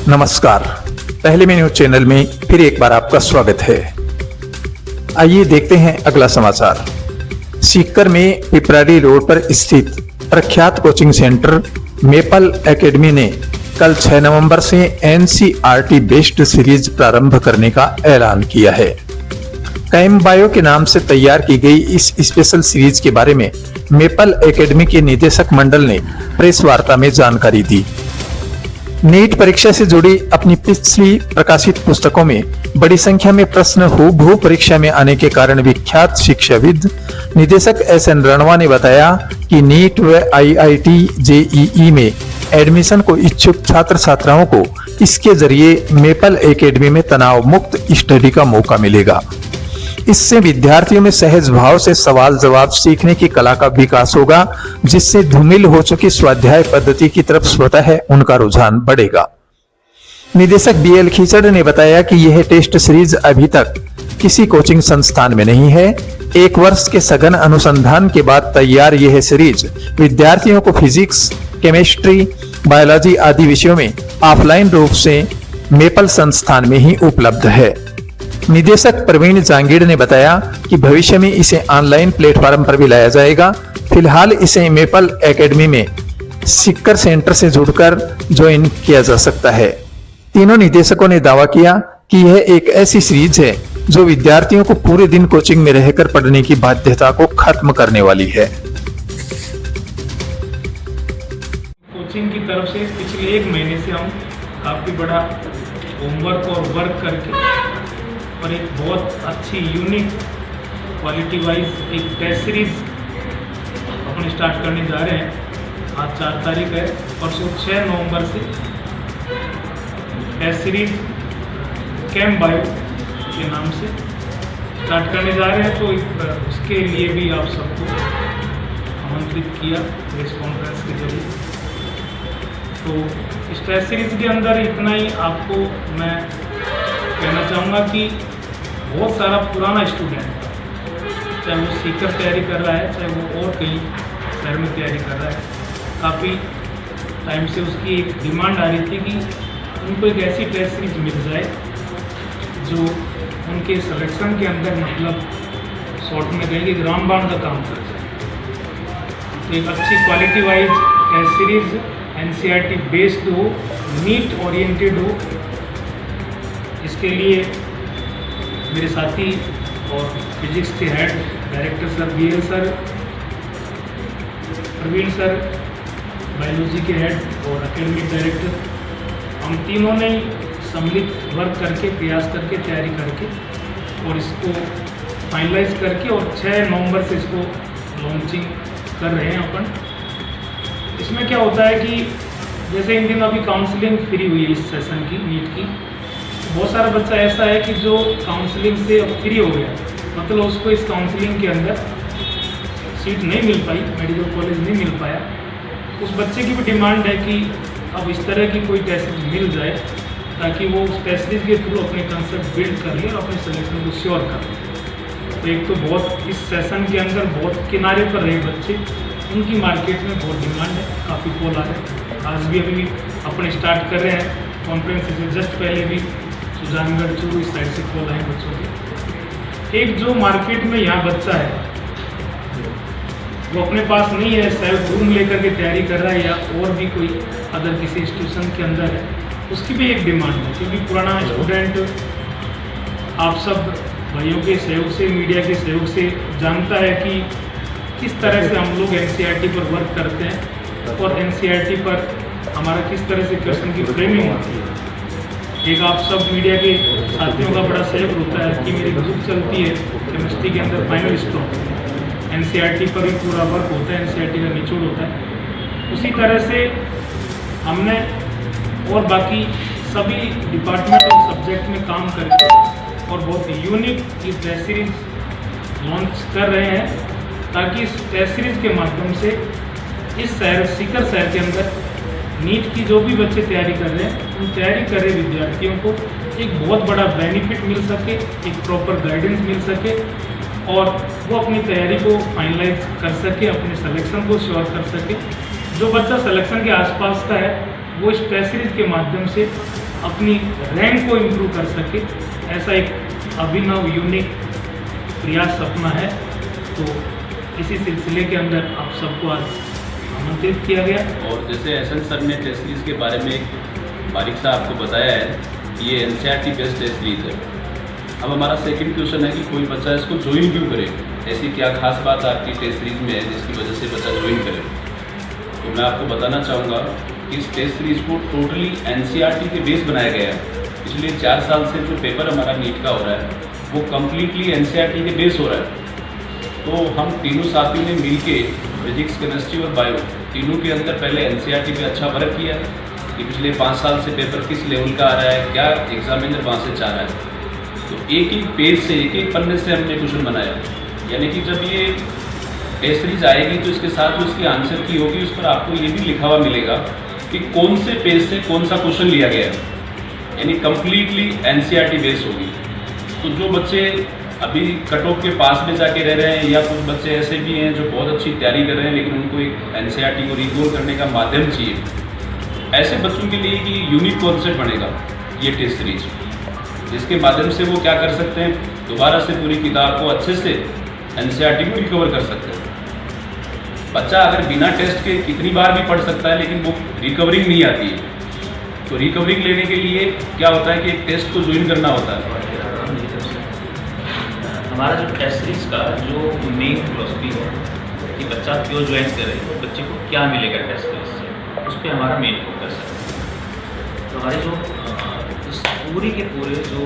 नमस्कार, पहले में न्यूज चैनल में फिर एक बार आपका स्वागत है। आइए देखते हैं अगला समाचार। सीकर में पिपराड़ी रोड पर स्थित प्रख्यात कोचिंग सेंटर मेपल एकेडमी ने कल 6 नवंबर से एनसीईआरटी बेस्ड सीरीज प्रारंभ करने का ऐलान किया है। कैम बायो के नाम से तैयार की गई इस स्पेशल सीरीज के बारे में मेपल एकेडमी के निदेशक मंडल ने प्रेस वार्ता में जानकारी दी। नीट परीक्षा से जुड़ी अपनी पिछली प्रकाशित पुस्तकों में बड़ी संख्या में प्रश्न हूबहू परीक्षा में आने के कारण विख्यात शिक्षाविद निदेशक एसएन रणवा ने बताया कि नीट व आईआईटी जेईई में एडमिशन को इच्छुक छात्र छात्राओं को इसके जरिए मेपल एकेडमी में तनाव मुक्त स्टडी का मौका मिलेगा। इससे विद्यार्थियों में सहज भाव से सवाल जवाब सीखने की कला का विकास होगा, जिससे धूमिल हो चुकी स्वाध्याय पद्धति की तरफ स्वतः उनका रुझान बढ़ेगा। निदेशक बीएल खीचड़ ने बताया कि यह टेस्ट सीरीज अभी तक किसी कोचिंग संस्थान में नहीं है। 1 वर्ष के सघन अनुसंधान के बाद तैयार यह सीरीज विद्यार्थियों को फिजिक्स, केमिस्ट्री, बायोलॉजी आदि विषयों में ऑफलाइन रूप से मेपल संस्थान में ही उपलब्ध है। निदेशक प्रवीण जांगीड़ ने बताया कि भविष्य में इसे ऑनलाइन प्लेटफॉर्म पर भी लाया जाएगा। फिलहाल इसे मेपल एकेडमी में सीकर सेंटर से जुड़कर ज्वाइन किया जा सकता है। तीनों निदेशकों ने दावा किया कि यह एक ऐसी सीरीज है जो विद्यार्थियों को पूरे दिन कोचिंग में रहकर पढ़ने की बाध्यता को खत्म करने वाली है। कोचिंग की तरफ से पिछले 1 महीने से हम काफ़ी बड़ा होमवर्क और वर्क करके और एक बहुत अच्छी यूनिक क्वालिटी वाइज एक टेस्ट सीरीज अपने स्टार्ट करने जा रहे हैं। आज 4 तारीख है, परसों 6 नवंबर से टेस्ट सीरीज कैम बायो के नाम से स्टार्ट करने जा रहे हैं। तो उसके लिए भी आप सबको आमंत्रित किया प्रेस कॉन्फ्रेंस के जरिए। तो इस टेस्ट सीरीज के अंदर इतना ही आपको मैं कहना चाहूँगा कि बहुत सारा पुराना स्टूडेंट, चाहे वो सीकर तैयारी कर रहा है, चाहे वो और कहीं शहर में तैयारी कर रहा है, काफ़ी टाइम से उसकी एक डिमांड आ रही थी कि उनको एक ऐसी टेस्ट सीरीज मिल जाए जो उनके सिलेक्शन के अंदर मतलब शॉर्ट में कहेंगे रामबाण का काम कर जाए। तो एक अच्छी quality wise test series NCERT based हो, नीट ओरिएंटेड हो, इसके लिए मेरे साथी और फिजिक्स के head director sir BL sir, Praveen sir biology के हेड और एकेडमिक डायरेक्टर, हम तीनों ने सम्मिलित वर्क करके प्रयास करके तैयारी करके और इसको फाइनलाइज करके और 6 नवंबर से इसको लॉन्चिंग कर रहे हैं अपन। इसमें क्या होता है कि जैसे इन दिन अभी काउंसलिंग फ्री हुई है इस सेशन की नीट की, बहुत सारा बच्चा ऐसा है कि जो काउंसलिंग से अब फ्री हो गया, मतलब उसको इस काउंसलिंग के अंदर सीट नहीं मिल पाई, मेडिकल कॉलेज नहीं मिल पाया। उस बच्चे की भी डिमांड है कि अब इस तरह की कोई टेस्ट सीरीज मिल जाए ताकि वो उस टेस्ट सीरीज के थ्रू अपने कंसेप्ट बिल्ड कर ले और अपने सिलेक्शन को श्योर कर ले। तो एक तो बहुत इस सेशन के अंदर बहुत किनारे पर रहे बच्चे, उनकी मार्केट में बहुत डिमांड है, काफ़ी कॉल आ रहे हैं। आज भी अभी अपने स्टार्ट कर रहे हैं कॉन्फ्रेंस से जस्ट पहले भी सुजानगढ़ चूरू इस साइड से कॉल आए बच्चों के। एक जो मार्केट में यहाँ बच्चा है वो अपने पास नहीं है, सेल्फ रूम लेकर के तैयारी कर रहा है या और भी कोई अदर किसी इंस्टीट्यूशन के अंदर है, उसकी भी एक डिमांड है। क्योंकि पुराना स्टूडेंट आप सब भाइयों के सहयोग से, मीडिया के सहयोग से जानता है कि किस तरह से हम लोग एनसीईआरटी पर वर्क करते हैं और एनसीईआरटी पर हमारा किस तरह से क्वेश्चन की फ्रेमिंग होती है। एक आप सब मीडिया के साथियों का बड़ा सहयोग होता है कि मेरी ग्रुप चलती है केमिस्ट्री के अंदर फाइनल स्टॉक, एनसीईआरटी पर भी पूरा वर्क होता है, एनसीईआरटी का निचोड़ होता है। उसी तरह से हमने और बाकी सभी डिपार्टमेंट और सब्जेक्ट में काम करके और बहुत यूनिक ये टेस्ट सीरीज लॉन्च कर रहे हैं ताकि इस टेस्ट सीरीज के माध्यम से इस शहर सीकर शहर के अंदर नीट की जो भी बच्चे तैयारी कर रहे हैं उन तैयारी कर रहे विद्यार्थियों को एक बहुत बड़ा बेनिफिट मिल सके, एक प्रॉपर गाइडेंस मिल सके और वो अपनी तैयारी को फाइनलाइज कर सके, अपने सिलेक्शन को श्योर कर सके। जो बच्चा सिलेक्शन के आसपास का है वो इस टेस्ट सीरीज के माध्यम से अपनी रैंक को इम्प्रूव कर सके, ऐसा एक अभिनव यूनिक प्रयास अपना है। तो इसी सिलसिले के अंदर आप सबको आज आमंत्रित किया गया। और जैसे एहसन सर ने टेस्ट सीरीज़ के बारे में एक बारीक सा आपको बताया है, ये NCERT बेस्ड टेस्ट सीरीज़ है। अब हमारा सेकंड क्वेश्चन है कि कोई बच्चा इसको ज्वाइन क्यों करे, ऐसी क्या खास बात आपकी टेस्ट सीरीज़ में है जिसकी वजह से बच्चा ज्वाइन करे। तो मैं आपको बताना चाहूँगा कि इस टेस्ट सीरीज़ को टोटली NCERT के बेस बनाया गया है। पिछले 4 साल से जो पेपर हमारा नीट का हो रहा है वो कम्प्लीटली NCERT के बेस हो रहा है। तो हम तीनों साथियों ने मिल के फिजिक्स, केमिस्ट्री और बायो तीनों के अंदर पहले NCERT पे अच्छा वर्क किया है कि पिछले 5 साल से पेपर किस लेवल का आ रहा है, क्या एग्जामिनर वहाँ से चाह रहा है। तो एक एक पेज से, एक एक पन्ने से हमने क्वेश्चन बनाया। यानी कि जब ये टेस्ट सीरीज आएगी तो इसके साथ जो इसकी आंसर की होगी उस पर आपको ये भी लिखा हुआ मिलेगा कि कौन से पेज से कौन सा क्वेश्चन लिया गया है, यानी कम्प्लीटली NCERT बेस्ड होगी। तो जो बच्चे अभी कट ऑफ के पास में जाके रह रहे हैं या कुछ बच्चे ऐसे भी हैं जो बहुत अच्छी तैयारी कर रहे हैं लेकिन उनको एक NCERT को रिकॉल करने का माध्यम चाहिए, ऐसे बच्चों के लिए कि यूनिक कॉन्सेप्ट बनेगा ये टेस्ट सीरीज, जिसके माध्यम से वो क्या कर सकते हैं, दोबारा से पूरी किताब को अच्छे से NCERT को रिकवर कर सकते हैं। बच्चा अगर बिना टेस्ट के कितनी बार भी पढ़ सकता है लेकिन वो रिकवरिंग नहीं आती है। तो रिकवरिंग लेने के लिए क्या होता है कि एक टेस्ट को ज्वाइन करना होता है। हमारा जो टेस्ट सीरीज का जो मेन फिलोसफी है कि बच्चा क्यों ज्वाइन करे, बच्चे को क्या मिलेगा टेस्ट सीरीज से, उस पर हमारा मेन फोकस है। तो हमारे जो इस पूरी के पूरे जो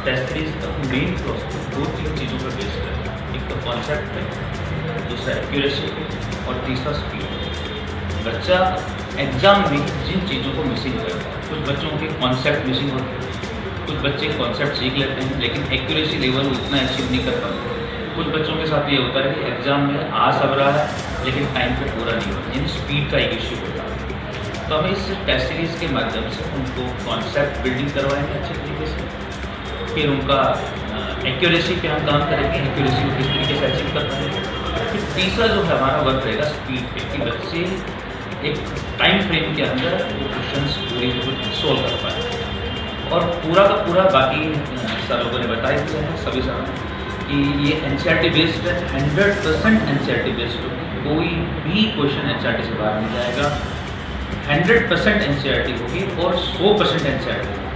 टेस्ट सीरीज का मेन फिलोसफी 2-3 चीज़ों पर बेस्ड है। एक तो कॉन्सेप्ट है, दूसरा एक्यूरेसी और तीसरा स्पीड। बच्चा एग्ज़ाम में जिन चीज़ों को मिसिंग करता है, कुछ बच्चों के कॉन्सेप्ट मिसिंग होते हैं, कुछ बच्चे कॉन्सेप्ट सीख लेते हैं लेकिन एक्यूरेसी लेवल उतना अचीव नहीं कर पाते। कुछ बच्चों के साथ ये होता है कि एग्ज़ाम में आ सब रहा है लेकिन टाइम पे पूरा नहीं होता, यानी स्पीड का एक इश्यू होता है। तो हमें इस टेस्ट सीरीज़ के माध्यम से उनको कॉन्सेप्ट बिल्डिंग करवाएंगे अच्छे तरीके से, फिर उनका एक्यूरेसी पे हम काम करेंगे, एक्यूरेसी को किस तरीके से अचीव कर पाएंगे। फिर तीसरा जो है हमारा वर्क रहेगा स्पीड पे, कि बच्चे एक टाइम फ्रेम के अंदर वो क्वेश्चन पूरी सोल्व कर पाए। और पूरा का पूरा बाकी सर लोगों ने बता ही दिया है, सभी सर कि ये NCERT बेस्ड है, 100% NCERT बेस्ड होगी, कोई भी क्वेश्चन NCERT से बाहर नहीं जाएगा, 100% NCERT होगी और 100% NCERT होगी।